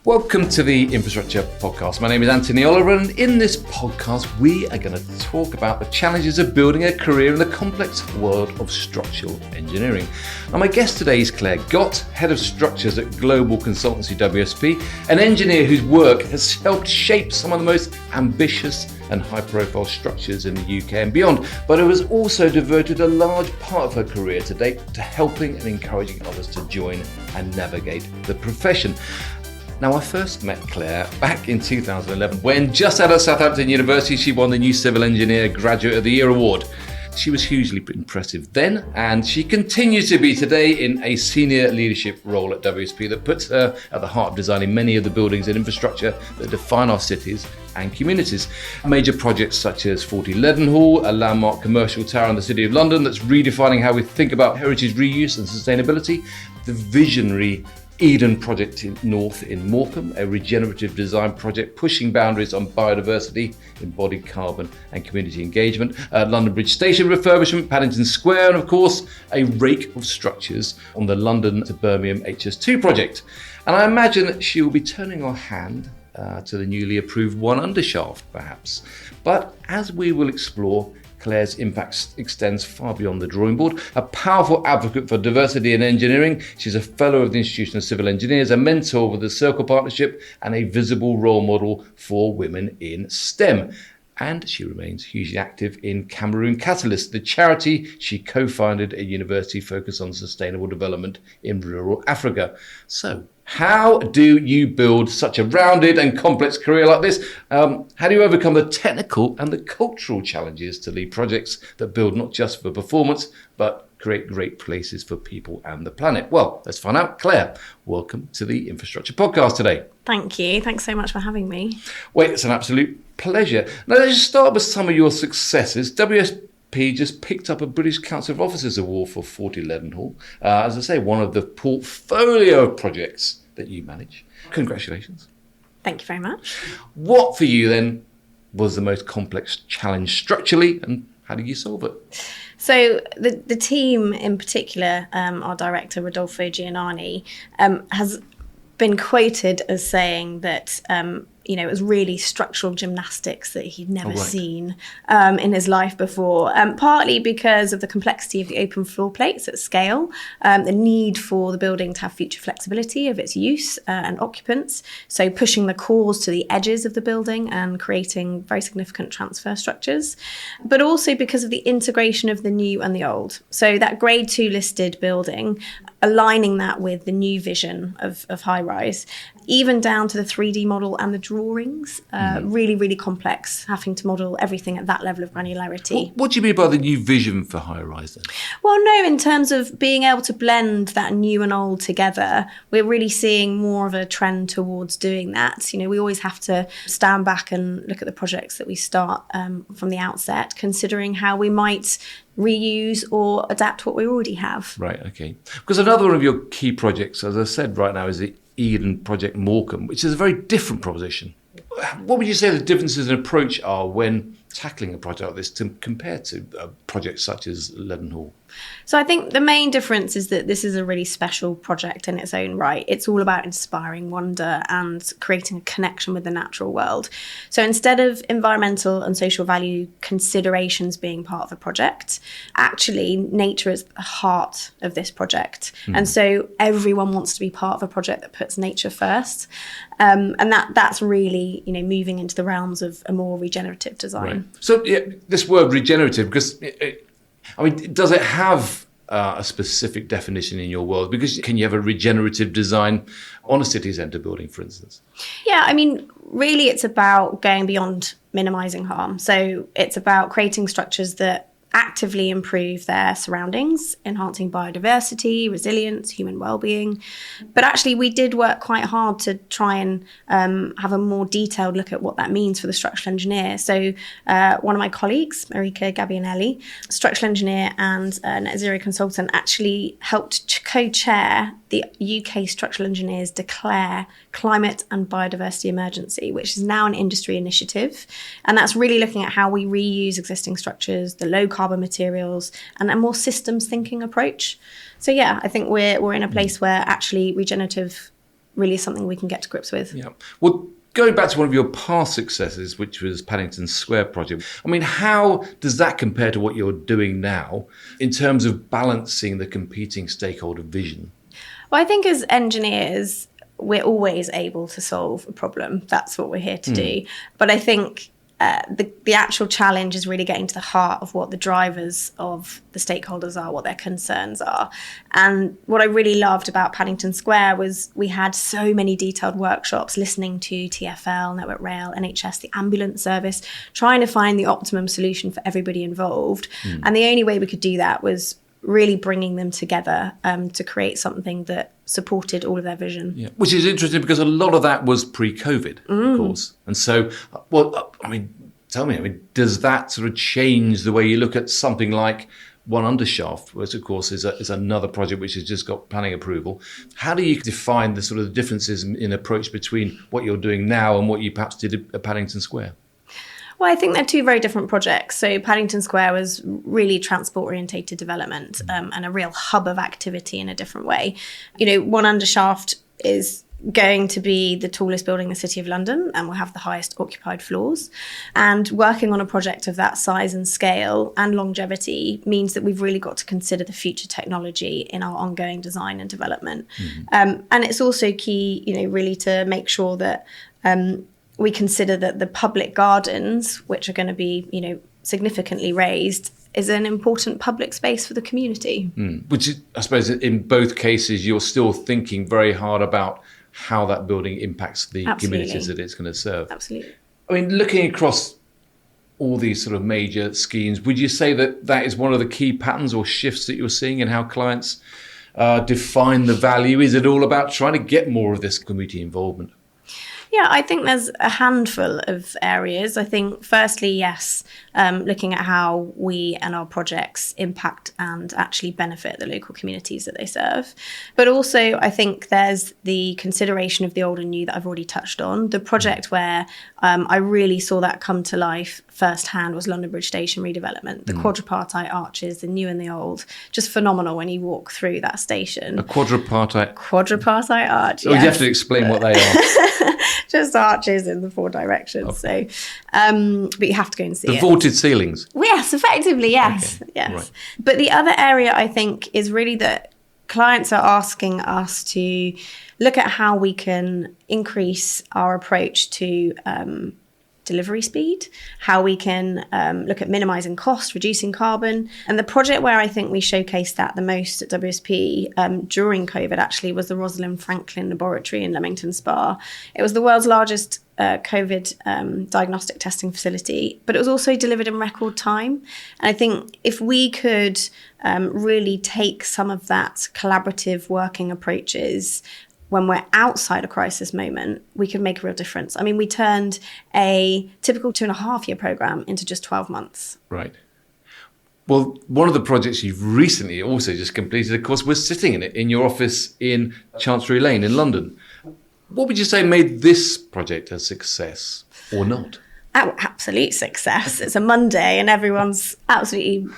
Welcome to the Infrastructure Podcast. My name is Anthony Oliver, and in this podcast, we are going to talk about the challenges of building a career in the complex world of structural engineering. And my guest today is Claire Gott, Head of Structures at global consultancy WSP, an engineer whose work has helped shape some of the most ambitious and high-profile structures in the UK and beyond, but who has also devoted a large part of her career to date to helping and encouraging others to join and navigate the profession. Now, I first met Claire back in 2011 when, just out of Southampton University, she won the New Civil Engineer Graduate of the Year award. She was hugely impressive then, and she continues to be today in a senior leadership role at WSP that puts her at the heart of designing many of the buildings and infrastructure that define our cities and communities. Major projects such as 40 Leadenhall, a landmark commercial tower in the City of London that's redefining how we think about heritage reuse and sustainability. The visionary Eden project in North in Morecambe, a regenerative design project pushing boundaries on biodiversity, embodied carbon and community engagement. London Bridge Station refurbishment, Paddington Square, and of course a rake of structures on the London the Birmingham HS2 project. And I imagine that she will be turning her hand to the newly approved one undershaft perhaps. But as we will explore, Claire's impact extends far beyond the drawing board. A powerful advocate for diversity in engineering, she's a fellow of the Institution of Civil Engineers, a mentor with the Circle Partnership, and a visible role model for women in STEM. And she remains hugely active in Cameroon Catalyst, the charity she co-founded, a university focused on sustainable development in rural Africa. So, how do you build such a rounded and complex career like this? How do you overcome the technical and the cultural challenges to lead projects that build not just for performance, but create great places for people and the planet? Well, let's find out. Claire, welcome to the Infrastructure Podcast today. Thank you. Thanks so much for having me. Well, it's an absolute pleasure. Now, let's just start with some of your successes. WSP just picked up a British Council of Officers Award for 40 Leadenhall. As I say, one of the portfolio of projects that you manage. Congratulations. Thank you very much. What for you then was the most complex challenge structurally, and how did you solve it? So the team in particular, our director Rodolfo Giannani, has been quoted as saying that it was really structural gymnastics that he'd never seen in his life before, partly because of the complexity of the open floor plates at scale, the need for the building to have future flexibility of its use and occupants, so pushing the cores to the edges of the building and creating very significant transfer structures, but also because of the integration of the new and the old. So that grade 2 listed building, aligning that with the new vision of high-rise, even down to the 3D model and the drawings, really, really complex, having to model everything at that level of granularity. What do you mean by the new vision for high-rise then? Well, no, in terms of being able to blend that new and old together, we're really seeing more of a trend towards doing that. We always have to stand back and look at the projects that we start from the outset, considering how we might reuse or adapt what we already have. Right, okay. Because another one of your key projects, as I said right now, is the Eden project Morecambe, which is a very different proposition. What would you say the differences in approach are when tackling a project like this compared to projects such as Leadenhall? So I think the main difference is that this is a really special project in its own right. It's all about inspiring wonder and creating a connection with the natural world. So instead of environmental and social value considerations being part of the project, actually nature is the heart of this project. And so everyone wants to be part of a project that puts nature first. And that's really, moving into the realms of a more regenerative design. Right. So this word regenerative, because does it have a specific definition in your world? Because can you have a regenerative design on a city centre building, for instance? Yeah, really it's about going beyond minimising harm. So it's about creating structures that actively improve their surroundings, enhancing biodiversity, resilience, human well-being. But actually, we did work quite hard to try and have a more detailed look at what that means for the structural engineer. So one of my colleagues, Marika Gabbianelli, structural engineer and net zero consultant, actually helped co-chair the UK Structural Engineers Declare Climate and Biodiversity Emergency, which is now an industry initiative. And that's really looking at how we reuse existing structures, the low carbon materials, and a more systems thinking approach. So yeah, I think we're in a place where actually regenerative really is something we can get to grips with. Yeah. Well, going back to one of your past successes, which was Paddington Square project, I mean, how does that compare to what you're doing now in terms of balancing the competing stakeholder vision? Well, I think as engineers, we're always able to solve a problem. That's what we're here to do. But I think the actual challenge is really getting to the heart of what the drivers of the stakeholders are, what their concerns are. And what I really loved about Paddington Square was we had so many detailed workshops listening to TfL, Network Rail, NHS, the ambulance service, trying to find the optimum solution for everybody involved. And the only way we could do that was really bringing them together to create something that supported all of their vision. Yeah. Which is interesting because a lot of that was pre-COVID, of course. And so, tell me, does that sort of change the way you look at something like One Undershaft, which of course is another project which has just got planning approval? How do you define the sort of differences in approach between what you're doing now and what you perhaps did at Paddington Square? Well, I think they're two very different projects. So Paddington Square was really transport-orientated development and a real hub of activity in a different way. One Undershaft is going to be the tallest building in the City of London and will have the highest occupied floors. And working on a project of that size and scale and longevity means that we've really got to consider the future technology in our ongoing design and development. And it's also key, really to make sure that we consider that the public gardens, which are going to be, significantly raised, is an important public space for the community. Which is, I suppose, in both cases, you're still thinking very hard about how that building impacts the communities that it's going to serve. Absolutely. Looking across all these sort of major schemes, would you say that is one of the key patterns or shifts that you're seeing in how clients define the value? Is it all about trying to get more of this community involvement? Yeah, I think there's a handful of areas. I think, firstly, yes, looking at how we and our projects impact and actually benefit the local communities that they serve. But also, I think there's the consideration of the old and new that I've already touched on. The project where I really saw that come to life firsthand was London Bridge Station redevelopment. The quadripartite arches, the new and the old, just phenomenal when you walk through that station. A quadripartite arch. Oh, yes. You have to explain what they are. Just arches in the four directions. Okay. So, but you have to go and see the vaulted ceilings. Yes, effectively, yes. Okay. Yes. Right. But the other area I think is really that clients are asking us to look at how we can increase our approach to delivery speed, how we can look at minimising cost, reducing carbon. And the project where I think we showcased that the most at WSP during COVID actually was the Rosalind Franklin Laboratory in Leamington Spa. It was the world's largest COVID diagnostic testing facility, but it was also delivered in record time. And I think if we could really take some of that collaborative working approaches when we're outside a crisis moment, we can make a real difference. We turned a typical 2.5-year programme into just 12 months. Right. Well, one of the projects you've recently also just completed, of course, was sitting in your office in Chancery Lane in London. What would you say made this project a success or not? Oh, absolute success. It's a Monday and everyone's absolutely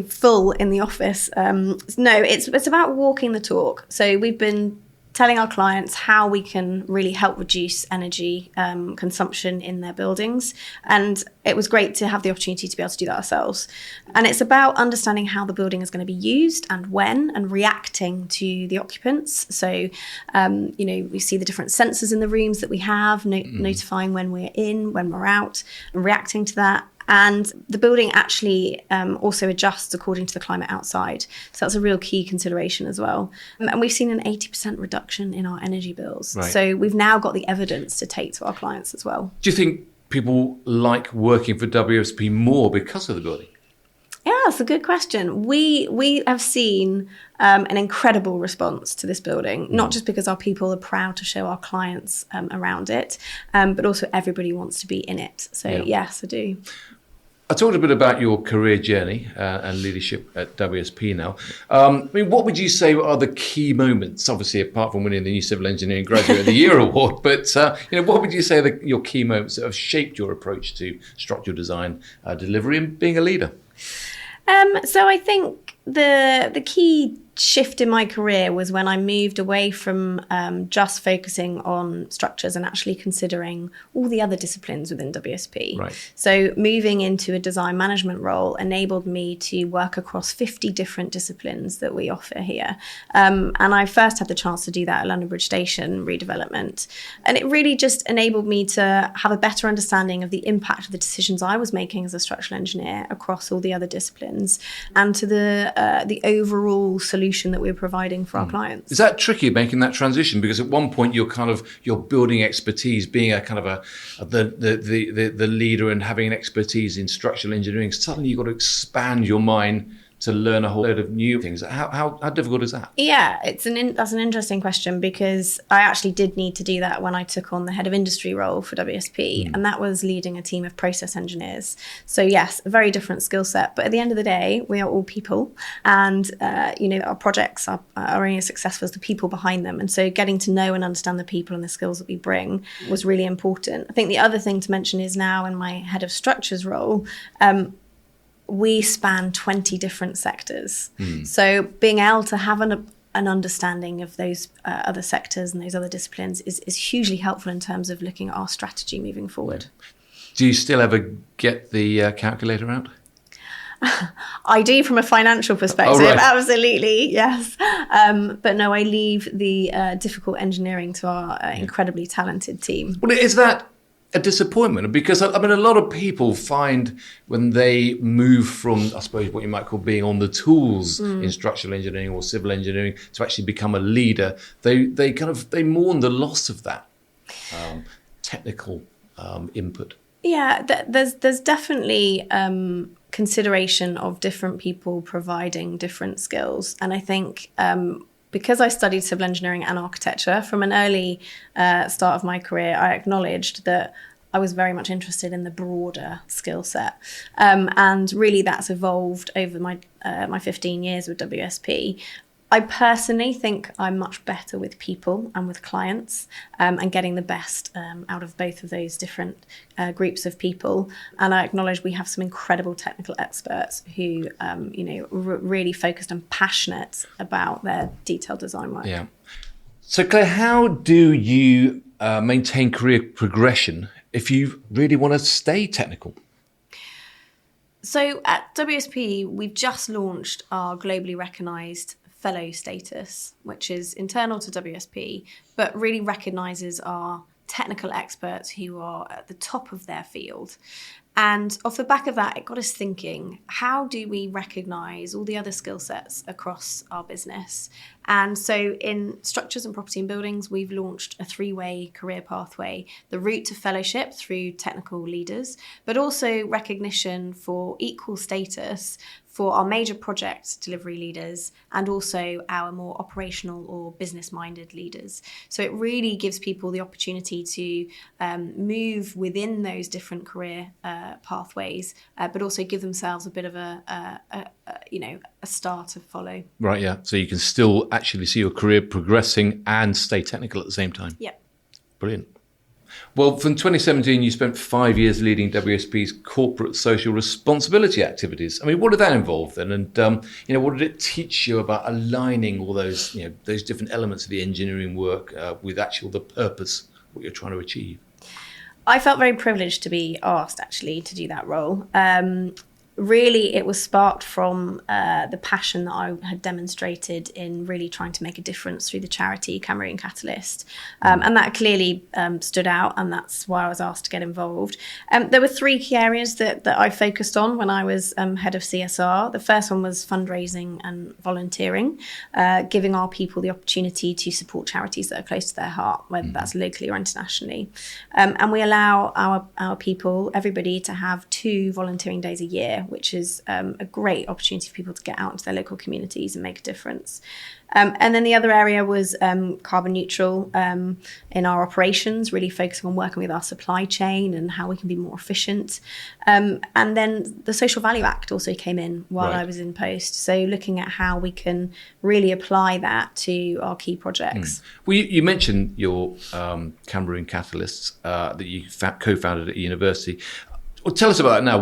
full in the office. No, it's about walking the talk. So we've been telling our clients how we can really help reduce energy consumption in their buildings. And it was great to have the opportunity to be able to do that ourselves. And it's about understanding how the building is going to be used and when, and reacting to the occupants. So, we see the different sensors in the rooms that we have, notifying when we're in, when we're out, and reacting to that. And the building actually also adjusts according to the climate outside. So that's a real key consideration as well. And we've seen an 80% reduction in our energy bills. Right. So we've now got the evidence to take to our clients as well. Do you think people like working for WSP more because of the building? Yeah, that's a good question. We have seen an incredible response to this building, not just because our people are proud to show our clients around it, but also everybody wants to be in it. So yes, I do. I talked a bit about your career journey and leadership at WSP now. What would you say are the key moments, obviously apart from winning the New Civil Engineering Graduate of the Year award, but what would you say are your key moments that have shaped your approach to structural design, delivery and being a leader? So I think the key shift in my career was when I moved away from just focusing on structures and actually considering all the other disciplines within WSP. Right. So moving into a design management role enabled me to work across 50 different disciplines that we offer here. And I first had the chance to do that at London Bridge Station redevelopment. And it really just enabled me to have a better understanding of the impact of the decisions I was making as a structural engineer across all the other disciplines, and to the overall solution that we're providing for our clients. Is that tricky, making that transition? Because at one point you're building expertise, being a kind of the leader and having an expertise in structural engineering. Suddenly you've got to expand your mind to learn a whole load of new things. How difficult is that? Yeah, that's an interesting question, because I actually did need to do that when I took on the head of industry role for WSP, and that was leading a team of process engineers. So yes, a very different skill set, but at the end of the day, we are all people, and our projects are only as successful as the people behind them. And so getting to know and understand the people and the skills that we bring was really important. I think the other thing to mention is now in my head of structures role, we span 20 different sectors. So being able to have an understanding of those other sectors and those other disciplines is hugely helpful in terms of looking at our strategy moving forward. Do you still ever get the calculator out? I do, from a financial perspective, right. Absolutely, yes. But no, I leave the difficult engineering to our incredibly talented team. Well, is that a disappointment? Because I mean, a lot of people find when they move from, I suppose, what you might call being on the tools in structural engineering or civil engineering to actually become a leader, they mourn the loss of that technical input. Yeah, there's definitely consideration of different people providing different skills, and I think because I studied civil engineering and architecture from an early start of my career, I acknowledged that I was very much interested in the broader skill set. And really that's evolved over my 15 years with WSP. I personally think I'm much better with people and with clients, and getting the best out of both of those different groups of people. And I acknowledge we have some incredible technical experts who, really focused and passionate about their detailed design work. Yeah. So Claire, how do you maintain career progression if you really want to stay technical? So at WSP, we've just launched our globally recognised fellow status, which is internal to WSP, but really recognises our technical experts who are at the top of their field. And off the back of that, it got us thinking, how do we recognise all the other skill sets across our business? And so in structures and property and buildings, we've launched a 3-way career pathway, the route to fellowship through technical leaders, but also recognition for equal status for our major project delivery leaders and also our more operational or business-minded leaders. So it really gives people the opportunity to move within those different career pathways, but also give themselves a bit of a star to follow. Right, yeah. So you can still actually see your career progressing and stay technical at the same time. Yep. Brilliant. Well, from 2017, you spent 5 years leading WSP's corporate social responsibility activities. I mean, what did that involve then? And, what did it teach you about aligning all those, those different elements of the engineering work with the purpose, what you're trying to achieve? I felt very privileged to be asked, actually, to do that role. Really, it was sparked from the passion that I had demonstrated in really trying to make a difference through the charity Cameroon Catalyst. And that clearly stood out, and that's why I was asked to get involved. There were 3 key areas that I focused on when I was head of CSR. The first one was fundraising and volunteering, giving our people the opportunity to support charities that are close to their heart, whether that's locally or internationally. And we allow our people, everybody, to have 2 volunteering days a year, which is a great opportunity for people to get out into their local communities and make a difference. And then the other area was carbon neutral in our operations, really focusing on working with our supply chain and how we can be more efficient. And then the Social Value Act also came in while I was in post. So looking at how we can really apply that to our key projects. Well, you mentioned your Cameroon Catalysts that you co-founded at university. Well, tell us about that now.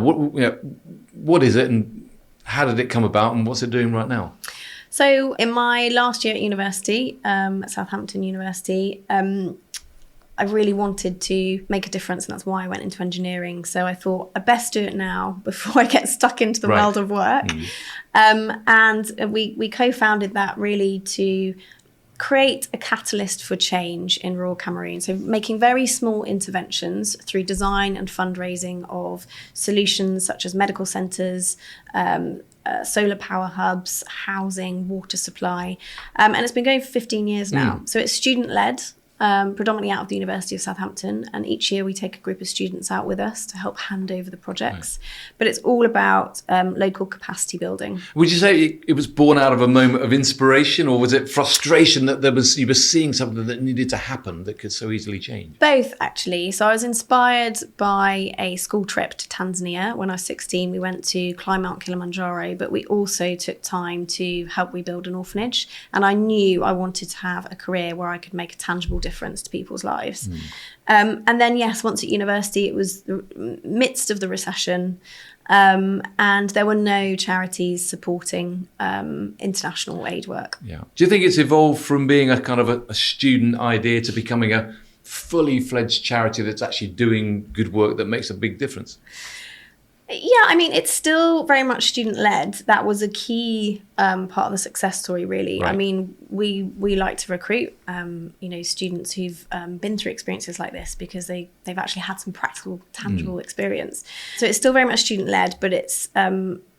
What is it, and how did it come about, and what's it doing right now? So in my last year at university, at Southampton University, I really wanted to make a difference, and that's why I went into engineering. So I thought I'd best do it now before I get stuck into the world of work. And we co-founded that really to create a catalyst for change in rural Cameroon. So making very small interventions through design and fundraising of solutions such as medical centres, solar power hubs, housing, water supply. And it's been going for 15 years now. So it's student-led, predominantly out of the University of Southampton. And each year we take a group of students out with us to help hand over the projects. Right. But it's all about local capacity building. Would you say it was born out of a moment of inspiration, or was it frustration that you were seeing something that needed to happen that could so easily change? Both, actually. So I was inspired by a school trip to Tanzania. When I was 16, we went to climb Mount Kilimanjaro, but we also took time to help rebuild an orphanage. And I knew I wanted to have a career where I could make a tangible difference to people's lives. And then, yes, once at university, it was the midst of the recession, and there were no charities supporting international aid work. Yeah. Do you think it's evolved from being a kind of a student idea to becoming a fully fledged charity that's actually doing good work that makes a big difference? Yeah, I mean, it's still very much student-led. That was a key part of the success story, really. Right. I mean, we like to recruit, students who've been through experiences like this because they've actually had some practical, tangible experience. So it's still very much student-led, but it's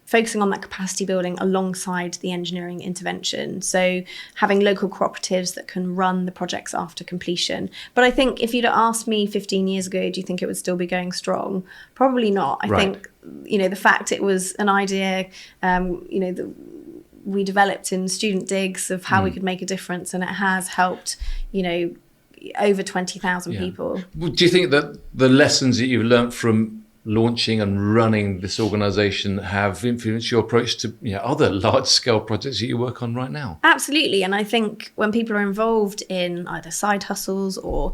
focusing on that capacity building alongside the engineering intervention. So having local cooperatives that can run the projects after completion. But I think if you'd asked me 15 years ago, do you think it would still be going strong? Probably not. I think, the fact it was an idea, that we developed in student digs of how we could make a difference, and it has helped, over 20,000 people. Do you think that the lessons that you've learned from launching and running this organisation have influenced your approach to other large-scale projects that you work on right now? Absolutely. And I think when people are involved in either side hustles or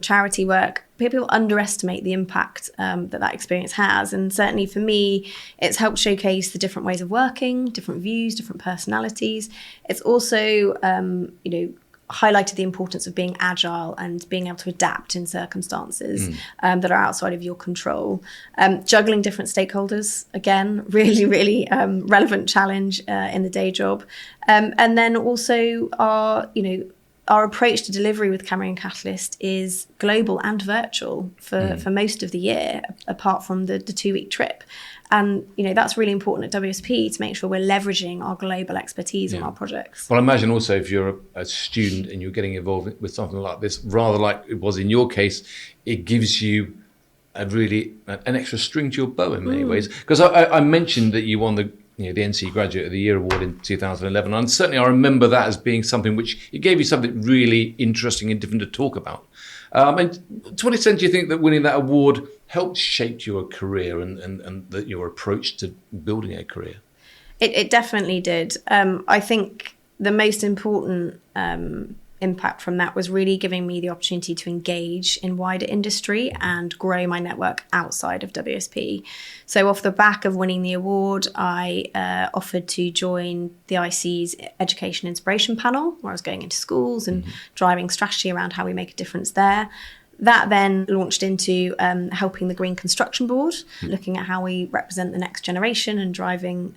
charity work, people underestimate the impact that experience has. And certainly for me, it's helped showcase the different ways of working, different views, different personalities. It's also, highlighted the importance of being agile and being able to adapt in circumstances that are outside of your control. Juggling different stakeholders, again, really, really relevant challenge in the day job. And then also our approach to delivery with Cameroon Catalyst is global and virtual for most of the year, apart from the 2-week trip. And, that's really important at WSP to make sure we're leveraging our global expertise on our projects. Well, I imagine also if you're a student and you're getting involved with something like this, rather like it was in your case, it gives you an extra string to your bow in many ways. Because I mentioned that you won the NC Graduate of the Year Award in 2011. And certainly I remember that as being something which it gave you something really interesting and different to talk about. And to what extent do you think that winning that award helped shape your career and your approach to building a career? It definitely did. I think the most important impact from that was really giving me the opportunity to engage in wider industry and grow my network outside of WSP. So off the back of winning the award, I offered to join the IC's Education Inspiration Panel, where I was going into schools and driving strategy around how we make a difference there. That then launched into helping the Green Construction Board, looking at how we represent the next generation and driving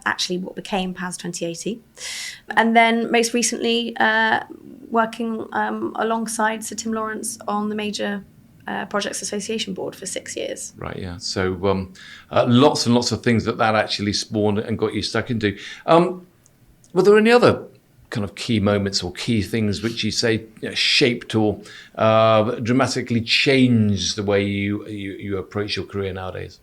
actually what became PAS 2080. And then most recently, working alongside Sir Tim Lawrence on the Major Projects Association Board for 6 years. Right, yeah. So lots and lots of things that actually spawned and got you stuck into. Were there any other kind of key moments or key things which you say shaped or dramatically changed the way you approach your career nowadays?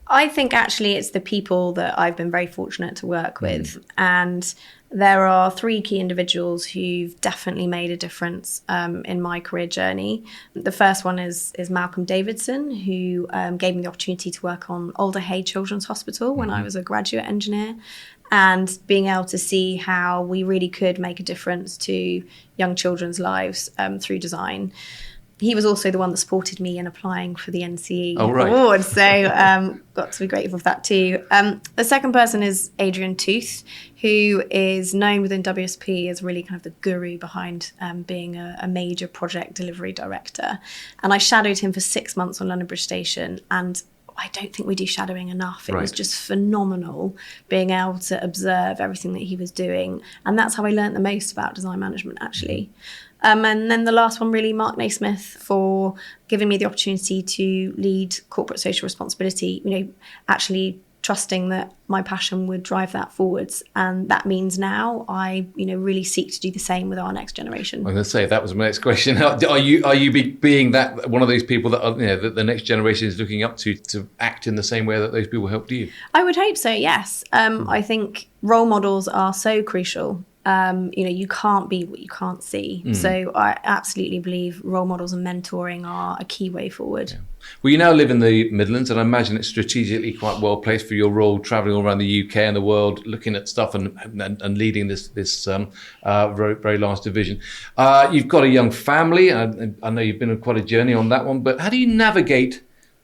I think actually it's the people that I've been very fortunate to work with. And there are 3 key individuals who've definitely made a difference in my career journey. The first one is Malcolm Davidson, who gave me the opportunity to work on Alderhay Children's Hospital when I was a graduate engineer, and being able to see how we really could make a difference to young children's lives through design. he was also the one that supported me in applying for the NCE right. award. So got to be grateful for that too. The second person is Adrian Tooth, who is known within WSP as really kind of the guru behind being a major project delivery director. And I shadowed him for 6 months on London Bridge Station, and I don't think we do shadowing enough. It was just phenomenal being able to observe everything that he was doing. And that's how I learned the most about design management, actually. And then the last one, really, Mark Naismith, for giving me the opportunity to lead corporate social responsibility, actually trusting that my passion would drive that forwards. And that means now I, really seek to do the same with our next generation. I'm going to say, that was my next question. Are you being that one of those people that that the next generation is looking up to act in the same way that those people helped you? I would hope so, yes. I think role models are so crucial. You can't be what you can't see. So I absolutely believe role models and mentoring are a key way forward. Yeah. Well, you now live in the Midlands, and I imagine it's strategically quite well placed for your role, travelling all around the UK and the world, looking at stuff and leading this very, very large division. You've got a young family, and I know you've been on quite a journey on that one, but how do you navigate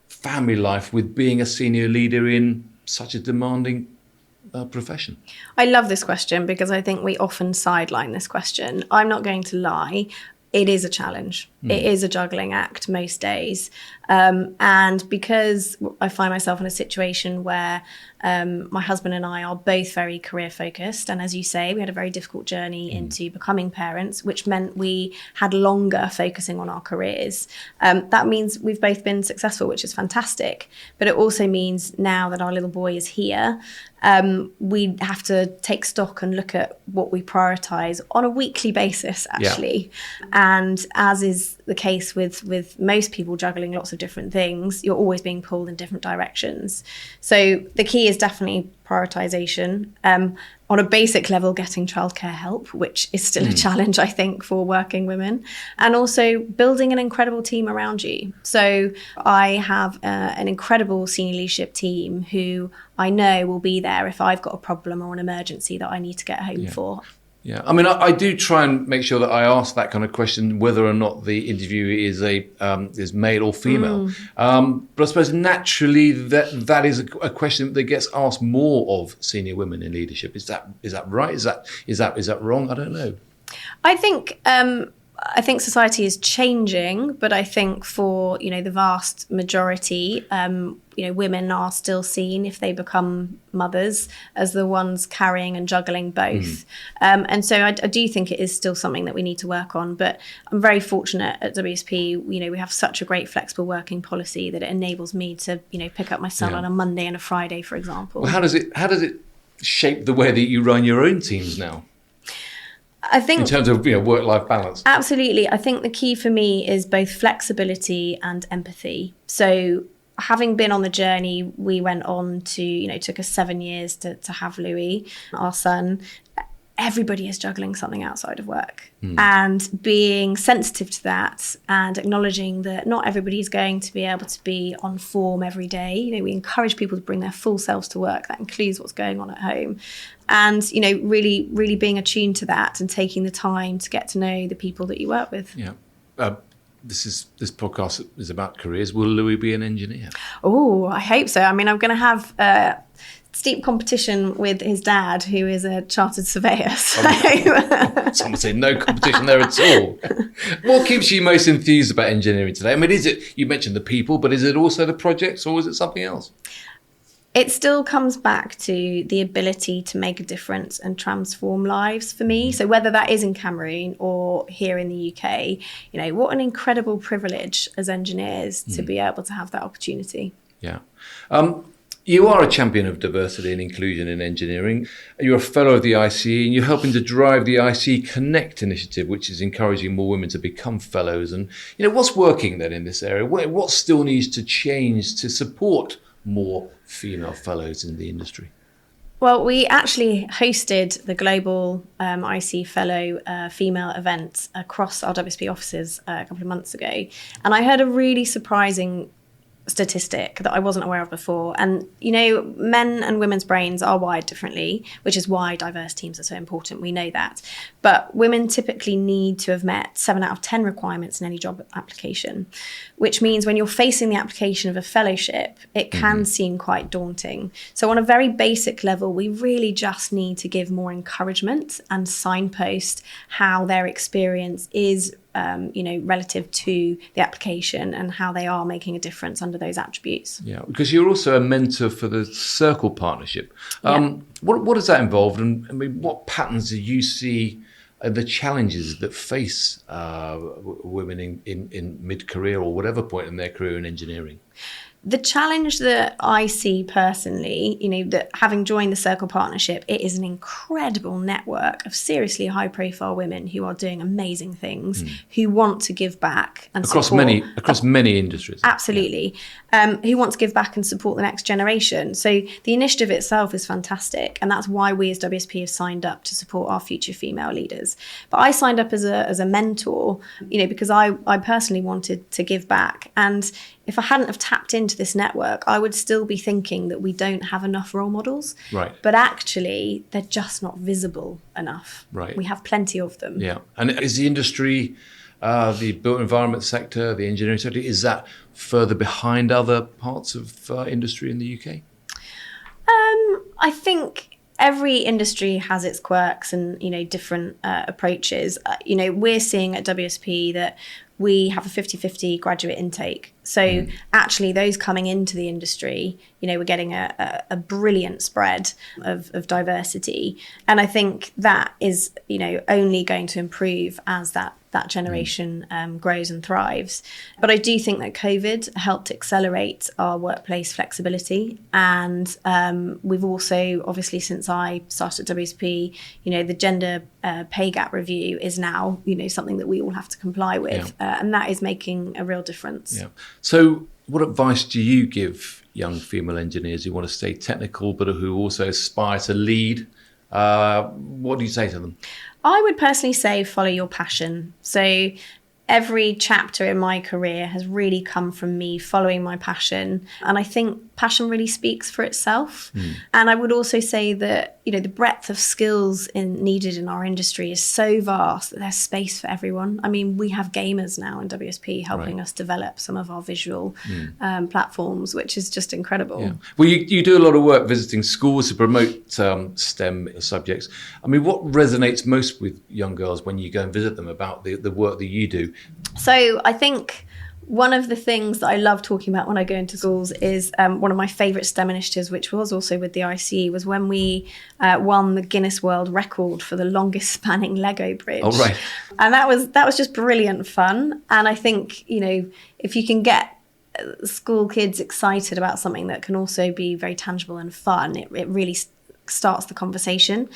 family life with being a senior leader in such a demanding profession? I love this question because I think we often sideline this question. I'm not going to lie. It is a challenge. It is a juggling act most days. And because I find myself in a situation where my husband and I are both very career focused. And as you say, we had a very difficult journey into becoming parents, which meant we had longer focusing on our careers. That means we've both been successful, which is fantastic. But it also means now that our little boy is here, we have to take stock and look at what we prioritize on a weekly basis, actually. Yeah. And as is the case with most people juggling lots of different things, you're always being pulled in different directions. So the key is definitely prioritization. On a basic level, getting childcare help, which is still a challenge, I think, for working women, and also building an incredible team around you. So I have an incredible senior leadership team who I know will be there if I've got a problem or an emergency that I need to get home for. Yeah, I mean, I do try and make sure that I ask that kind of question, whether or not the interviewee is male or female. But I suppose naturally that is a question that gets asked more of senior women in leadership. Is that right? Is that wrong? I don't know. I think society is changing, but I think for the vast majority, women are still seen, if they become mothers, as the ones carrying and juggling both. And so I do think it is still something that we need to work on. But I'm very fortunate at WSP. We have such a great flexible working policy that it enables me to pick up my son on a Monday and a Friday, for example. Well, how does it shape the way that you run your own teams now? I think, in terms of work-life balance. Absolutely. I think the key for me is both flexibility and empathy. So having been on the journey, we went on to, took us 7 years to have Louis, our son. Everybody is juggling something outside of work. And being sensitive to that and acknowledging that not everybody is going to be able to be on form every day. We encourage people to bring their full selves to work. That includes what's going on at home. And, really, really being attuned to that and taking the time to get to know the people that you work with. Yeah. This podcast is about careers. Will Louis be an engineer? Oh, I hope so. I mean, I'm going to have steep competition with his dad, who is a chartered surveyor. So. Some would say no competition there at all. What keeps you most enthused about engineering today? I mean, you mentioned the people, but is it also the projects, or is it something else? It still comes back to the ability to make a difference and transform lives for me. So whether that is in Cameroon or here in the UK, what an incredible privilege as engineers to be able to have that opportunity. Yeah. You are a champion of diversity and inclusion in engineering. You're a fellow of the ICE, and you're helping to drive the ICE Connect initiative, which is encouraging more women to become fellows. And, what's working then in this area? What still needs to change to support more female fellows in the industry? Well, we actually hosted the global IC Fellow female event across our WSP offices a couple of months ago. And I heard a really surprising statistic that I wasn't aware of before. And, men and women's brains are wired differently, which is why diverse teams are so important. We know that. But women typically need to have met 7 out of 10 requirements in any job application, which means when you're facing the application of a fellowship, it can seem quite daunting. So on a very basic level, we really just need to give more encouragement and signpost how their experience is relative to the application and how they are making a difference under those attributes. Yeah, because you're also a mentor for the Circle Partnership. What does that involve? And I mean, what patterns do you see the challenges that face women in mid-career or whatever point in their career in engineering? The challenge that I see personally, that having joined the Circle Partnership, it is an incredible network of seriously high-profile women who are doing amazing things, who want to give back and across many industries. Absolutely, who want to give back and support the next generation. So the initiative itself is fantastic, and that's why we as WSP have signed up to support our future female leaders. But I signed up as a mentor, because I personally wanted to give back. And if I hadn't have tapped into this network, I would still be thinking that we don't have enough role models. Right. But actually, they're just not visible enough. Right. We have plenty of them. Yeah. And is the industry, the built environment sector, the engineering sector, is that further behind other parts of industry in the UK? I think every industry has its quirks and, different approaches. We're seeing at WSP that we have a 50-50 graduate intake. So actually those coming into the industry, we're getting a brilliant spread of diversity. And I think that is, only going to improve as that generation grows and thrives. But I do think that COVID helped accelerate our workplace flexibility. And we've also, obviously, since I started at WSP, the gender pay gap review is now, something that we all have to comply with. And that is making a real difference. Yeah. So what advice do you give young female engineers who want to stay technical, but who also aspire to lead? What do you say to them? I would personally say follow your passion. So every chapter in my career has really come from me following my passion. And I think passion really speaks for itself. And I would also say that, the breadth of skills needed in our industry is so vast that there's space for everyone. I mean, we have gamers now in WSP helping us develop some of our visual platforms, which is just incredible. Yeah. Well, you do a lot of work visiting schools to promote STEM subjects. I mean, what resonates most with young girls when you go and visit them about the work that you do? So I think one of the things that I love talking about when I go into schools is one of my favourite STEM initiatives, which was also with the ICE, was when we won the Guinness World Record for the longest spanning Lego bridge. Oh, right. And that was just brilliant fun. And I think, if you can get school kids excited about something that can also be very tangible and fun, it really starts the conversation.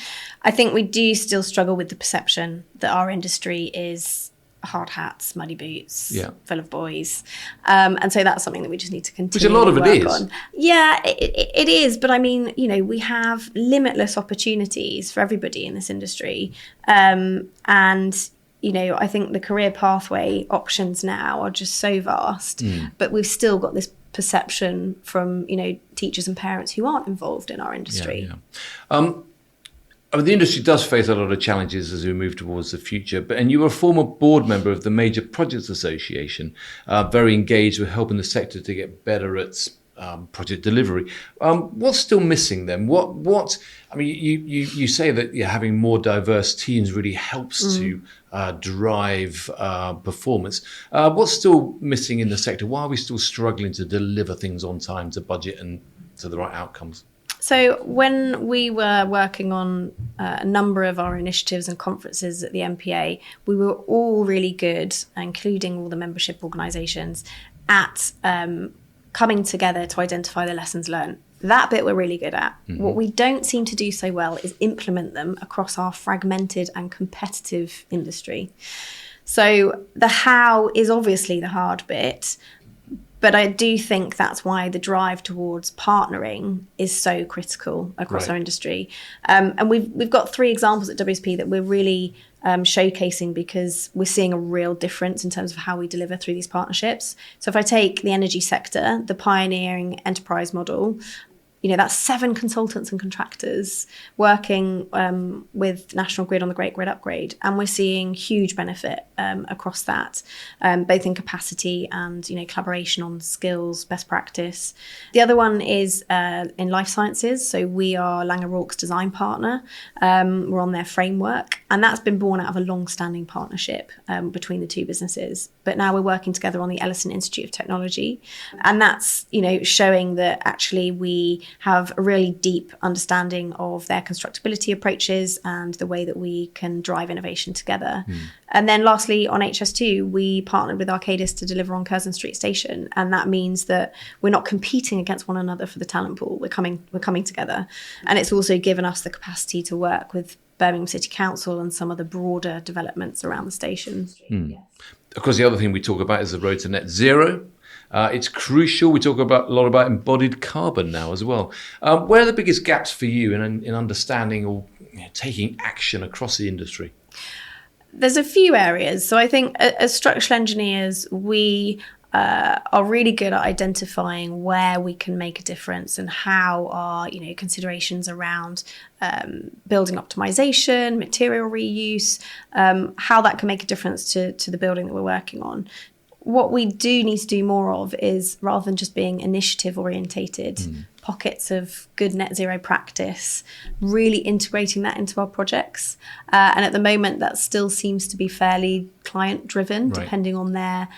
I think we do still struggle with the perception that our industry is hard hats, muddy boots, full of boys. And so that's something that we just need to continue to work on. Which a lot of it is. Yeah, it is. But I mean, we have limitless opportunities for everybody in this industry. And, I think the career pathway options now are just so vast. But we've still got this perception from, teachers and parents who aren't involved in our industry. I mean, the industry does face a lot of challenges as we move towards the future, and you were a former board member of the Major Projects Association, very engaged with helping the sector to get better at project delivery. What's still missing then? I mean, you say that having more diverse teams really helps to drive performance. What's still missing in the sector? Why are we still struggling to deliver things on time, to budget, and to the right outcomes? So when we were working on a number of our initiatives and conferences at the MPA, we were all really good, including all the membership organisations, at coming together to identify the lessons learned. That bit we're really good at. What we don't seem to do so well is implement them across our fragmented and competitive industry. So the how is obviously the hard bit, But I do think that's why the drive towards partnering is so critical across our industry. And we've got 3 examples at WSP that we're really showcasing, because we're seeing a real difference in terms of how we deliver through these partnerships. So if I take the energy sector, the pioneering enterprise model, that's 7 consultants and contractors working with National Grid on the Great Grid Upgrade. And we're seeing huge benefit across that, both in capacity and, collaboration on skills, best practice. The other one is in life sciences. So we are Laing O'Rourke's design partner. We're on their framework. And that's been born out of a long-standing partnership between the 2 businesses. But now we're working together on the Ellison Institute of Technology. And that's, showing that actually we have a really deep understanding of their constructability approaches and the way that we can drive innovation together. And then lastly, on HS2, we partnered with Arcadis to deliver on Curzon Street Station. And that means that we're not competing against one another for the talent pool. We're coming together. And it's also given us the capacity to work with Birmingham City Council and some of the broader developments around the station. Of course, the other thing we talk about is the road to net zero. It's crucial. We talk a lot about embodied carbon now as well. Where are the biggest gaps for you in understanding or taking action across the industry? There's a few areas. So I think as structural engineers, we are really good at identifying where we can make a difference and how our considerations around building optimization, material reuse, how that can make a difference to the building that we're working on. What we do need to do more of is, rather than just being initiative orientated, pockets of good net zero practice, really integrating that into our projects. And at the moment, that still seems to be fairly client driven, depending on their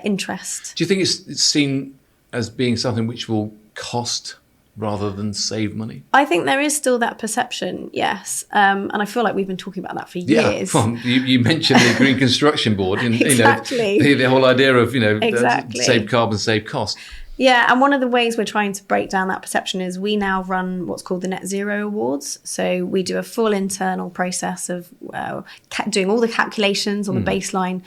interest. Do you think it's seen as being something which will cost rather than save money? I think there is still that perception, yes. And I feel like we've been talking about that for years. Yeah, well, you mentioned the Green Construction Board. And, exactly. The whole idea of, exactly. Save carbon, save cost. Yeah, and one of the ways we're trying to break down that perception is we now run what's called the Net Zero Awards. So we do a full internal process of doing all the calculations on the baseline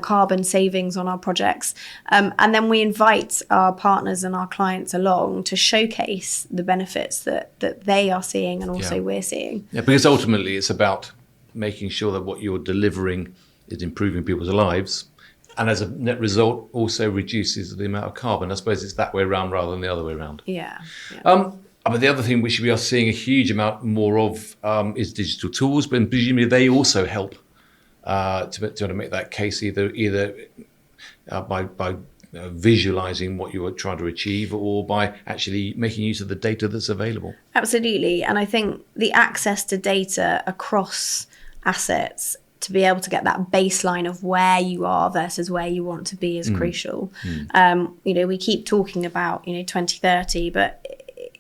carbon savings on our projects. And then we invite our partners and our clients along to showcase the benefits that they are seeing and also we're seeing. Yeah, because ultimately it's about making sure that what you're delivering is improving people's lives. And as a net result, also reduces the amount of carbon. I suppose it's that way around rather than the other way around. Yeah. But the other thing which we are seeing a huge amount more of is digital tools, but presumably they also help to make that case either by visualizing what you are trying to achieve or by actually making use of the data that's available. Absolutely. And I think the access to data across assets to be able to get that baseline of where you are versus where you want to be is crucial. We keep talking about 2030, but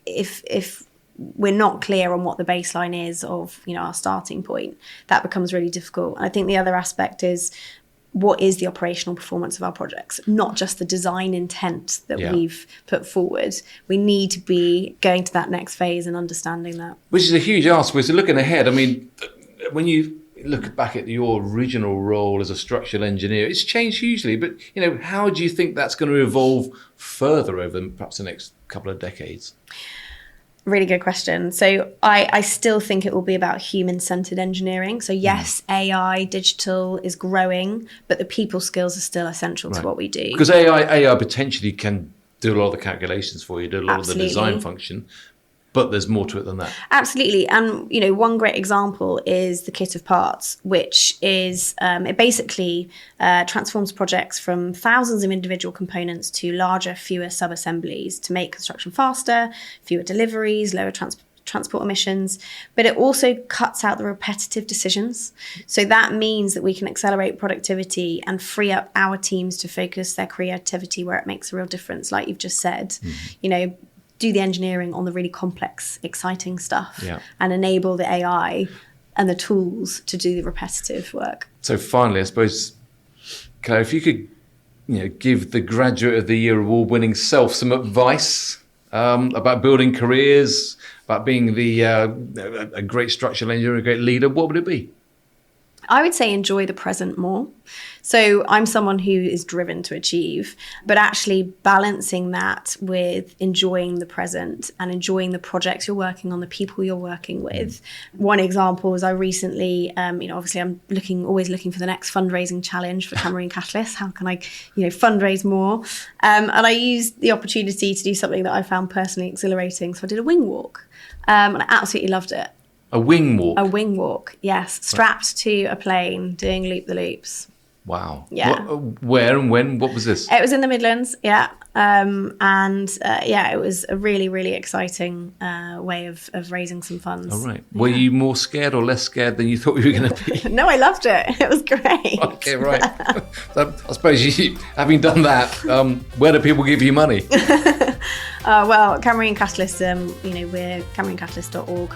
if we're not clear on what the baseline is of our starting point, that becomes really difficult. And I think the other aspect is, what is the operational performance of our projects, not just the design intent that we've put forward. We need to be going to that next phase and understanding that. Which is a huge ask. We're looking ahead. I mean, when you look back at your original role as a structural engineer, it's changed hugely, but how do you think that's going to evolve further over perhaps the next couple of decades? Really good question. So I still think it will be about human-centered engineering. So yes, AI, digital is growing, but the people skills are still essential to what we do. Because AI potentially can do a lot of the calculations for you, do a lot of the design function. But there's more to it than that. Absolutely. And, one great example is the kit of parts, which is, it basically transforms projects from thousands of individual components to larger, fewer sub-assemblies to make construction faster, fewer deliveries, lower transport emissions. But it also cuts out the repetitive decisions. So that means that we can accelerate productivity and free up our teams to focus their creativity where it makes a real difference, like you've just said. Do the engineering on the really complex, exciting stuff and enable the AI and the tools to do the repetitive work. So finally, I suppose, Claire, if you could give the Graduate of the Year award-winning self some advice about building careers, about being a great structural engineer, a great leader, what would it be? I would say enjoy the present more. So I'm someone who is driven to achieve, but actually balancing that with enjoying the present and enjoying the projects you're working on, the people you're working with. One example was I recently, obviously I'm always looking for the next fundraising challenge for Cameron Catalyst. How can I, fundraise more? And I used the opportunity to do something that I found personally exhilarating. So I did a wing walk, and I absolutely loved it. A wing walk? A wing walk, yes. Strapped to a plane, doing loop-the-loops. Wow. Yeah. Where and when? What was this? It was in the Midlands, yeah. It was a really, really exciting way of raising some funds. All right. Were you more scared or less scared than you thought you were going to be? No, I loved it. It was great. Okay, right. I suppose having done that, where do people give you money? Cameron Catalyst, we're cameroncatalyst.org.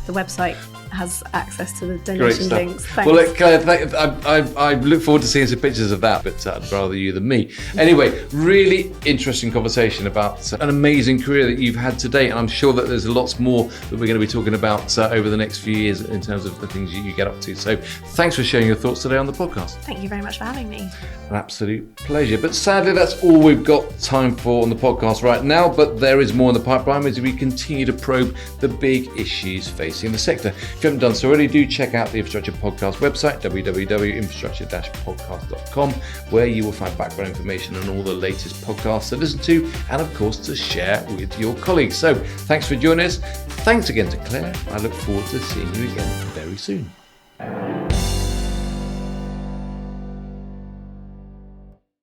The website has access to the donation links. Thanks. Well, look, Claire, I look forward to seeing some pictures of that, but I'd rather you than me. Anyway, really interesting conversation about an amazing career that you've had today, and I'm sure that there's lots more that we're going to be talking about over the next few years in terms of the things you get up to. So thanks for sharing your thoughts today on the podcast. Thank you very much for having me. An absolute pleasure. But sadly, that's all we've got time for on the podcast right now, but there is more in the pipeline as we continue to probe the big issues facing the sector. If you haven't done so already, do check out the Infrastructure Podcast website, www.infrastructure-podcast.com, where you will find background information on all the latest podcasts to listen to and, of course, to share with your colleagues. So thanks for joining us. Thanks again to Claire. I look forward to seeing you again very soon.